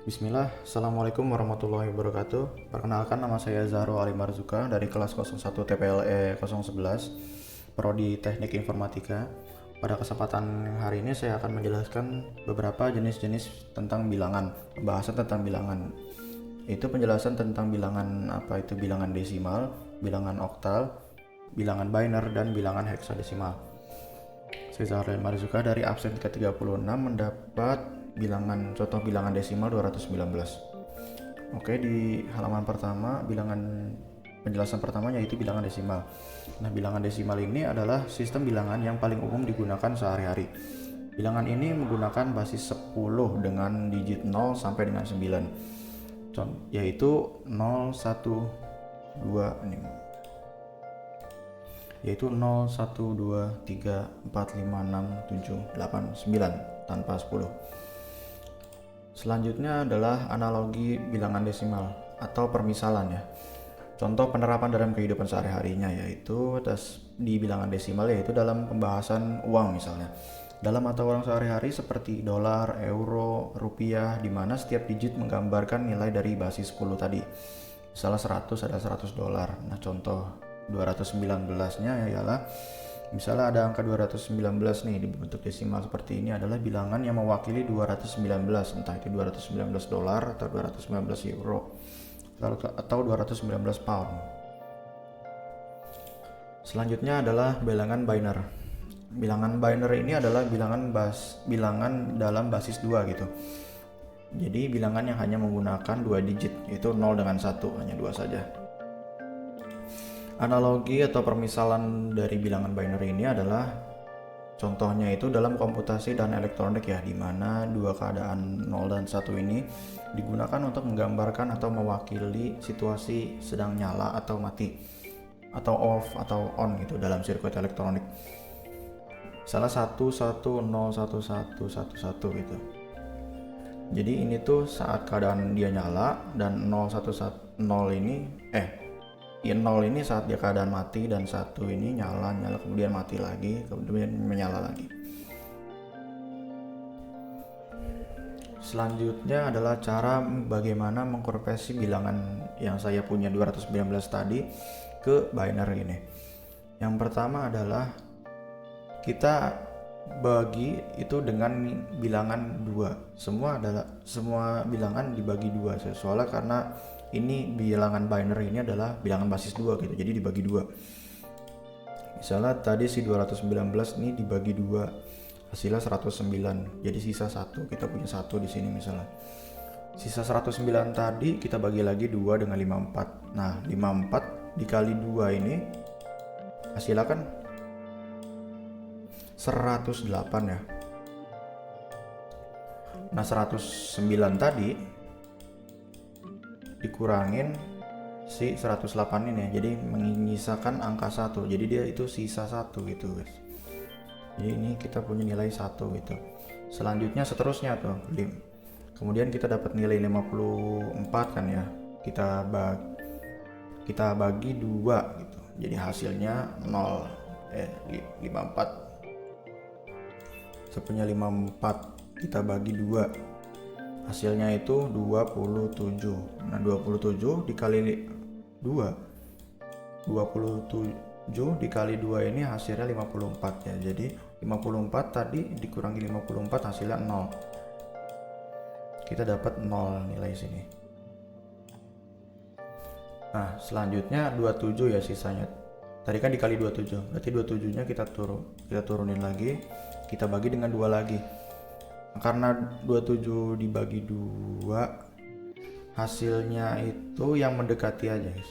Bismillah, Assalamualaikum warahmatullahi wabarakatuh. Perkenalkan, nama saya Zahro Ali Marzuka dari kelas 01 TPLE 011 Prodi Teknik Informatika. Pada kesempatan hari ini saya akan menjelaskan beberapa jenis-jenis tentang bilangan, pembahasan tentang bilangan. Itu penjelasan tentang bilangan, apa itu bilangan desimal, bilangan oktal, bilangan biner, dan bilangan heksadesimal. Saya Zahro Ali Marzuka dari absen ke-36 mendapat contoh bilangan desimal 219. Oke, di halaman pertama penjelasan pertama yaitu bilangan desimal. Nah, bilangan desimal ini adalah sistem bilangan yang paling umum digunakan sehari-hari. Bilangan ini menggunakan basis 10 dengan digit 0 sampai dengan 9. Yaitu 0, 1, 2 ini. Yaitu 0, 1, 2, 3, 4, 5, 6, 7, 8, 9 tanpa 10. Selanjutnya adalah analogi bilangan desimal atau permisalan ya. Contoh penerapan dalam kehidupan sehari-harinya yaitu di bilangan desimal yaitu dalam pembahasan uang misalnya. Dalam mata uang sehari-hari seperti dolar, euro, rupiah, di mana setiap digit menggambarkan nilai dari basis 10 tadi. Misalnya 100 ada 100 dolar. Nah, contoh 219-nya ialah misalnya ada angka 219 nih di bentuk desimal seperti ini adalah bilangan yang mewakili 219, entah itu 219 dolar atau 219 euro atau 219 pound. Selanjutnya adalah bilangan biner. Bilangan biner ini adalah bilangan dalam basis 2 gitu. Jadi bilangan yang hanya menggunakan 2 digit, yaitu 0 dengan 1, hanya 2 saja. Analogi atau permisalan dari bilangan binary ini adalah contohnya itu dalam komputasi dan elektronik ya, di mana dua keadaan 0 dan 1 ini digunakan untuk menggambarkan atau mewakili situasi sedang nyala atau mati, atau off atau on gitu dalam sirkuit elektronik. Salah 1 1 0 1 1 1 1 gitu. Jadi ini tuh saat keadaan dia nyala dan 0 1 1 0 ini 0 ini saat dia keadaan mati dan 1 ini nyala kemudian mati lagi kemudian menyala lagi. Selanjutnya adalah cara bagaimana mengkonversi bilangan yang saya punya 219 tadi ke binary ini. Yang pertama adalah kita bagi itu dengan bilangan 2. Semua bilangan dibagi 2 soalnya karena ini bilangan binary ini adalah bilangan basis 2 gitu, jadi dibagi 2. Misalnya tadi si 219 ini dibagi 2, hasilnya 109, jadi sisa 1, kita punya 1 di sini misalnya. Sisa 109 tadi kita bagi lagi 2 dengan 54. Nah, 54 dikali 2 ini hasilnya kan 108 ya. Nah, 109 tadi dikurangin si 108 ini, jadi menyisakan angka 1, jadi dia itu sisa 1 gitu guys. Jadi ini kita punya nilai 1 gitu. Selanjutnya seterusnya tuh, kemudian kita dapat nilai 54 kan ya, kita bagi 2 gitu, jadi hasilnya 54. Saya punya 54, kita bagi 2, hasilnya itu 27. Nah, 27 dikali 2, 27 dikali 2 ini hasilnya 54 ya. Jadi 54 tadi dikurangi 54 hasilnya 0. Kita dapat 0 nilai sini. Nah, selanjutnya 27 ya sisanya. Tadi kan dikali 27, berarti 27-nya kita turunin lagi, kita bagi dengan 2 lagi. Karena 27 dibagi 2 hasilnya itu yang mendekati aja guys.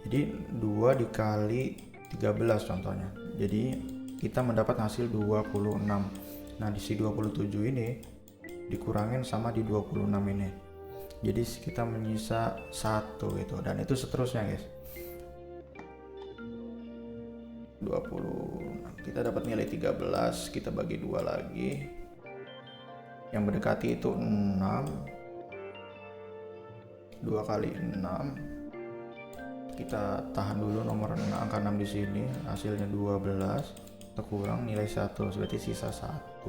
Jadi 2 dikali 13 contohnya, jadi kita mendapat hasil 26. Nah, di si 27 ini dikurangin sama di 26 ini, jadi kita menyisa 1 gitu, dan itu seterusnya guys. 26 kita dapat nilai 13, kita bagi 2 lagi, yang mendekati itu 6, 2 kali 6, kita tahan dulu nomor angka 6 di sini, hasilnya 12, terkurang nilai 1, berarti sisa 1.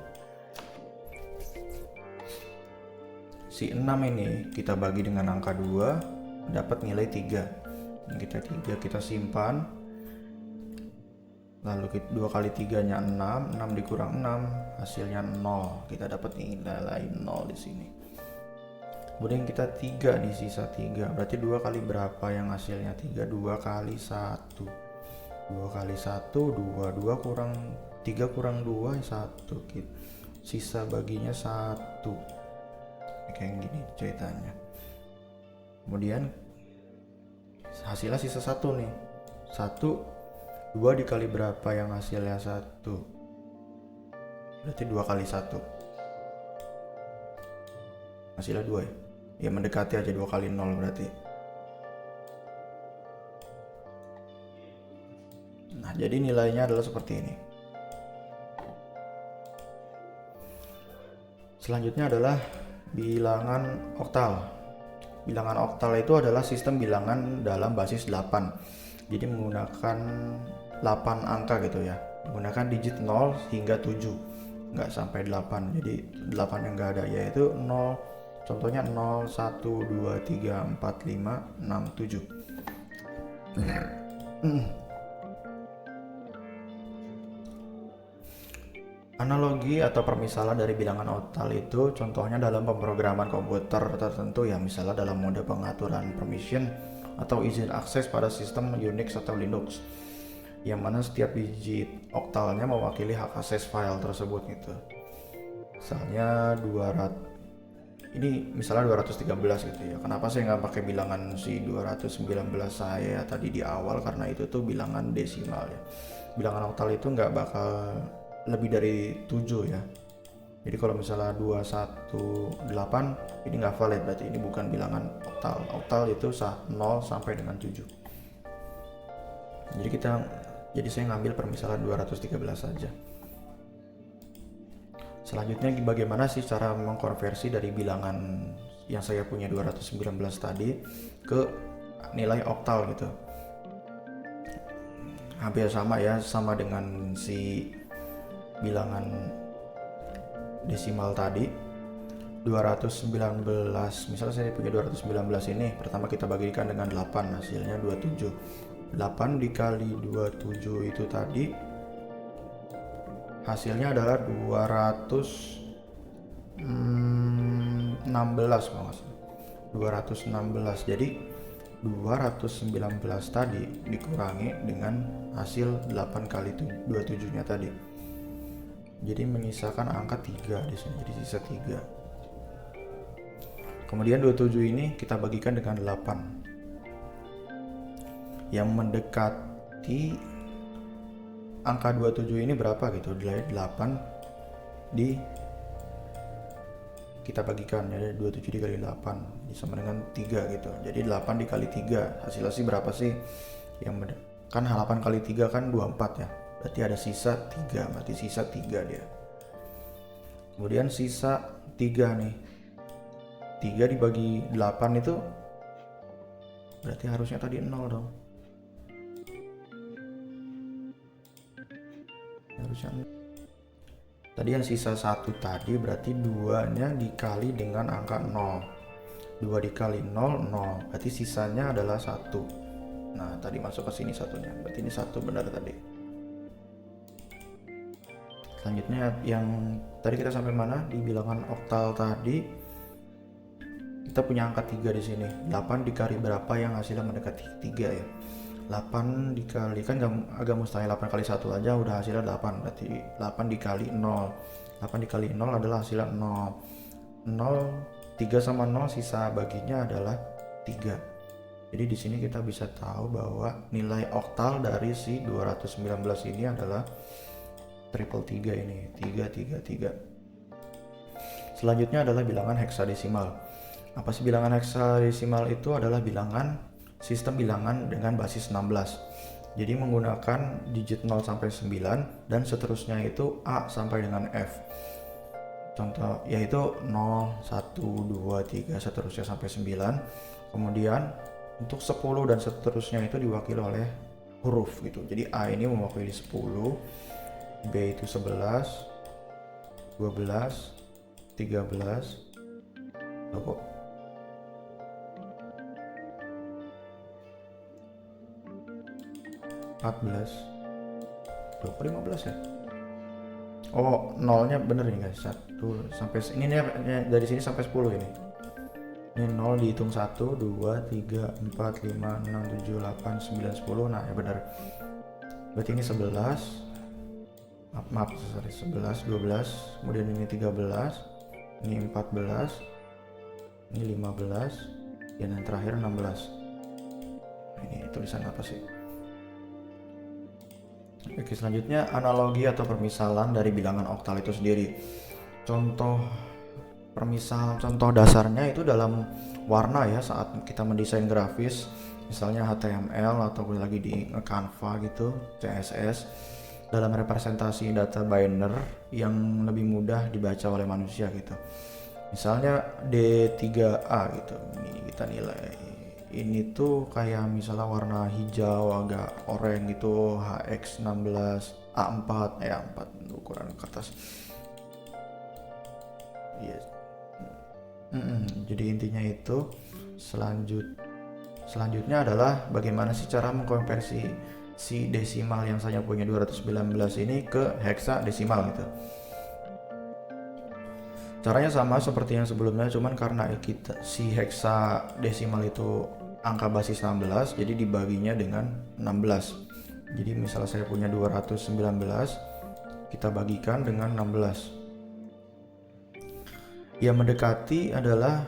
si 6 ini kita bagi dengan angka 2 dapat nilai 3. Kita simpan. Lalu 2 kali 3 nya 6, 6 dikurang 6 hasilnya 0. Kita dapat nilai 0 di sini. Kemudian kita 3 di sisa 3. Berarti 2 kali berapa yang hasilnya 3? 2 kali 1. 2 kali 1 2. 2 kurang 3 kurang 2 1. Sisa baginya 1. Kayak gini ceritanya. Kemudian hasilnya sisa 1 nih. 1 2 dikali berapa yang hasilnya 1? Berarti 2 kali 1. Hasilnya 2 ya? Ya mendekati aja 2 kali 0 berarti. Nah, jadi nilainya adalah seperti ini. Selanjutnya adalah bilangan oktal. Bilangan oktal itu adalah sistem bilangan dalam basis 8. Jadi menggunakan 8 angka gitu ya. Menggunakan digit 0 hingga 7. Nggak sampai 8. Jadi 8 yang nggak ada, yaitu 0. Contohnya 0, 1, 2, 3, 4, 5, 6, 7. Analogi atau permisalan dari bilangan oktal itu contohnya dalam pemrograman komputer tertentu ya, misalnya dalam mode pengaturan permission atau izin akses pada sistem Unix atau Linux, yang mana setiap digit oktalnya mewakili hak akses file tersebut gitu. Misalnya 200, ini misalnya 213 gitu ya. Kenapa saya nggak pakai bilangan si 219 saya tadi di awal? Karena itu tuh bilangan desimal ya. Bilangan oktal itu nggak bakal lebih dari 7 ya. Jadi kalau misalnya 218 ini nggak valid, berarti ini bukan bilangan oktal. Oktal itu 0 sampai dengan 7. Jadi saya ngambil permisalan 213 saja. Selanjutnya bagaimana sih cara mengkonversi dari bilangan yang saya punya 219 tadi ke nilai oktal gitu. Hampir sama ya, sama dengan si bilangan desimal tadi. 219, misalnya saya punya 219 ini, pertama kita bagikan dengan 8, hasilnya 27. 8 dikali 27 itu tadi hasilnya adalah 216 kalau nggak salah. 216. Jadi 219 tadi dikurangi dengan hasil 8 kali 27 nya tadi. Jadi menyisakan angka 3 di sini, jadi sisa 3. Kemudian 27 ini kita bagikan dengan 8. Yang mendekati angka 27 ini berapa gitu? 8 kita bagikan, jadi 27 dikali 8 sama dengan 3 gitu. Jadi 8 dikali 3 hasilnya sih berapa sih? Kan 8 kali 3 kan 24 ya. Berarti ada sisa 3, berarti sisa 3 dia. Kemudian sisa 3 nih. 3 dibagi 8 itu berarti harusnya tadi 0 dong. Harusnya tadi yang sisa 1 tadi, berarti 2 nya dikali dengan angka 0. 2 dikali 0, 0. Berarti sisanya adalah 1. Nah, tadi masuk ke sini satunya. Berarti ini 1 benar tadi. Selanjutnya yang tadi kita sampai mana? Di bilangan oktal tadi kita punya angka 3 di sini. 8 dikali berapa yang hasilnya mendekati 3 ya. 8 dikali, kan agak mustahil 8 kali 1 aja udah hasilnya 8. Berarti 8 dikali 0. 8 dikali 0 adalah hasilnya 0. 0, 3 sama 0 sisa baginya adalah 3. Jadi di sini kita bisa tahu bahwa nilai oktal dari si 219 ini adalah triple 3 ini, 333. Selanjutnya adalah bilangan heksadesimal. Apa sih bilangan heksadesimal? Itu adalah sistem bilangan dengan basis 16. Jadi menggunakan digit 0 sampai 9 dan seterusnya itu A sampai dengan F. Contoh yaitu 0, 1, 2, 3 seterusnya sampai 9. Kemudian untuk 10 dan seterusnya itu diwakili oleh huruf gitu. Jadi A ini mewakili 10, B itu 11, 12, 13, Loh kok 14? Loh kok 15 ya? Oh, nolnya bener nih guys. 1 sampai ini nih, dari sini sampai 10 ini. Ini 0 dihitung 1, 2, 3, 4, 5, 6, 7, 8, 9, 10. Nah, ya benar. Berarti ini 11. Maaf, sorry, 11, 12. Kemudian ini 13. Ini 14. Ini 15. Dan yang terakhir 16. Ini tulisan apa sih? Oke, selanjutnya analogi atau permisalan dari bilangan oktal itu sendiri. Contoh dasarnya itu dalam warna ya, saat kita mendesain grafis, misalnya HTML atau lagi di Canva gitu, CSS, dalam representasi data binary yang lebih mudah dibaca oleh manusia gitu. Misalnya D3A gitu, ini kita nilai. Ini tuh kayak misalnya warna hijau agak oranye gitu, HX16, A4, A4 ukuran kertas. Yes. Jadi intinya itu selanjutnya adalah bagaimana sih cara mengkonversi si desimal yang saya punya 219 ini ke heksadesimal gitu. Caranya sama seperti yang sebelumnya, cuman karena si heksadesimal itu angka basis 16, jadi dibaginya dengan 16. Jadi misalnya saya punya 219, kita bagikan dengan 16. Yang mendekati adalah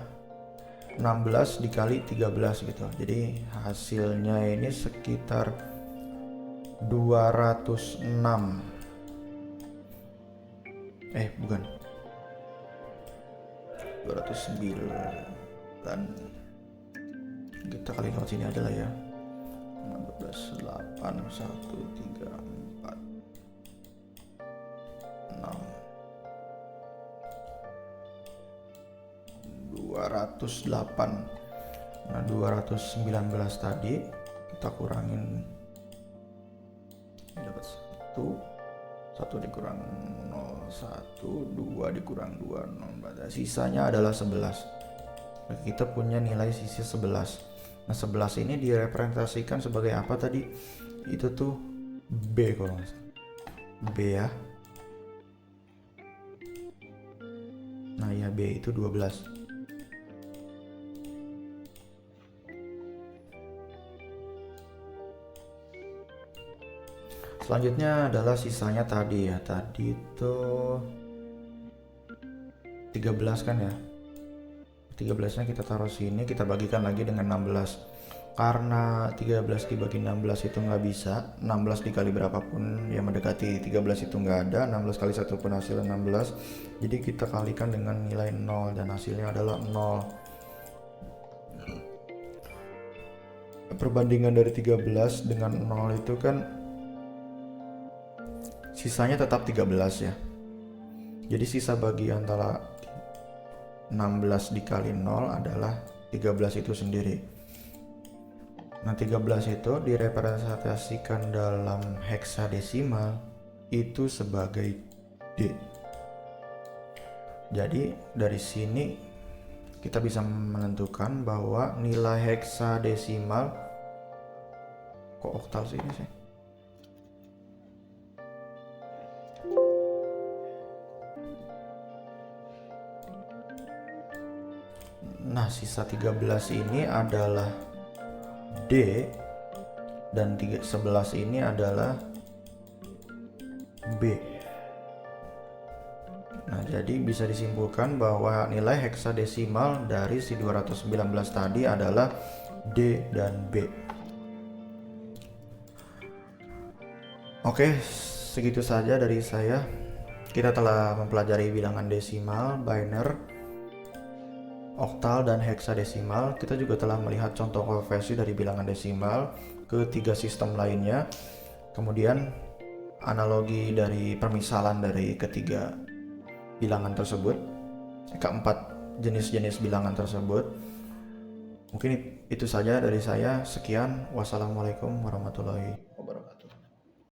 16 dikali 13 gitu. Jadi hasilnya ini sekitar 206. Bukan. 209. Kita kali lewat sini adalah ya 16, 8, 1, 3, 4, 6, 208. Nah 219 tadi kita kurangin, ini dapat 1 dikurang 0, 1, 2 dikurang 2, 0, sisanya adalah 11. Nah, kita punya nilai sisa 11. Nah 11 ini direpresentasikan sebagai apa tadi? Itu tuh B kalau nggak salah. B ya. Nah ya B itu 12. Selanjutnya adalah sisanya tadi ya. Tadi itu 13 kan ya. 13-nya kita taruh sini, kita bagikan lagi dengan 16. Karena 13 dibagi 16 itu nggak bisa, 16 dikali berapapun yang mendekati 13 itu nggak ada, 16 kali 1 pun hasilnya 16. Jadi kita kalikan dengan nilai 0 dan hasilnya adalah 0. Perbandingan dari 13 dengan 0 itu kan sisanya tetap 13 ya. Jadi sisa bagi antara 16 dikali 0 adalah 13 itu sendiri. Nah 13 itu direpresentasikan dalam heksadesimal itu sebagai D. Jadi dari sini kita bisa menentukan bahwa nilai heksadesimal, kok oktal sini sih? Nah sisa 13 ini adalah D dan 11 ini adalah B. Nah jadi bisa disimpulkan bahwa nilai heksadesimal dari si 219 tadi adalah D dan B. Oke, segitu saja dari saya. Kita telah mempelajari bilangan desimal, binary, oktal, dan heksadesimal. Kita juga telah melihat contoh konversi dari bilangan desimal ke 3 sistem lainnya. Kemudian analogi dari permisalan dari ketiga bilangan tersebut, keempat jenis-jenis bilangan tersebut. Mungkin itu saja dari saya. Sekian, wassalamualaikum warahmatullahi wabarakatuh.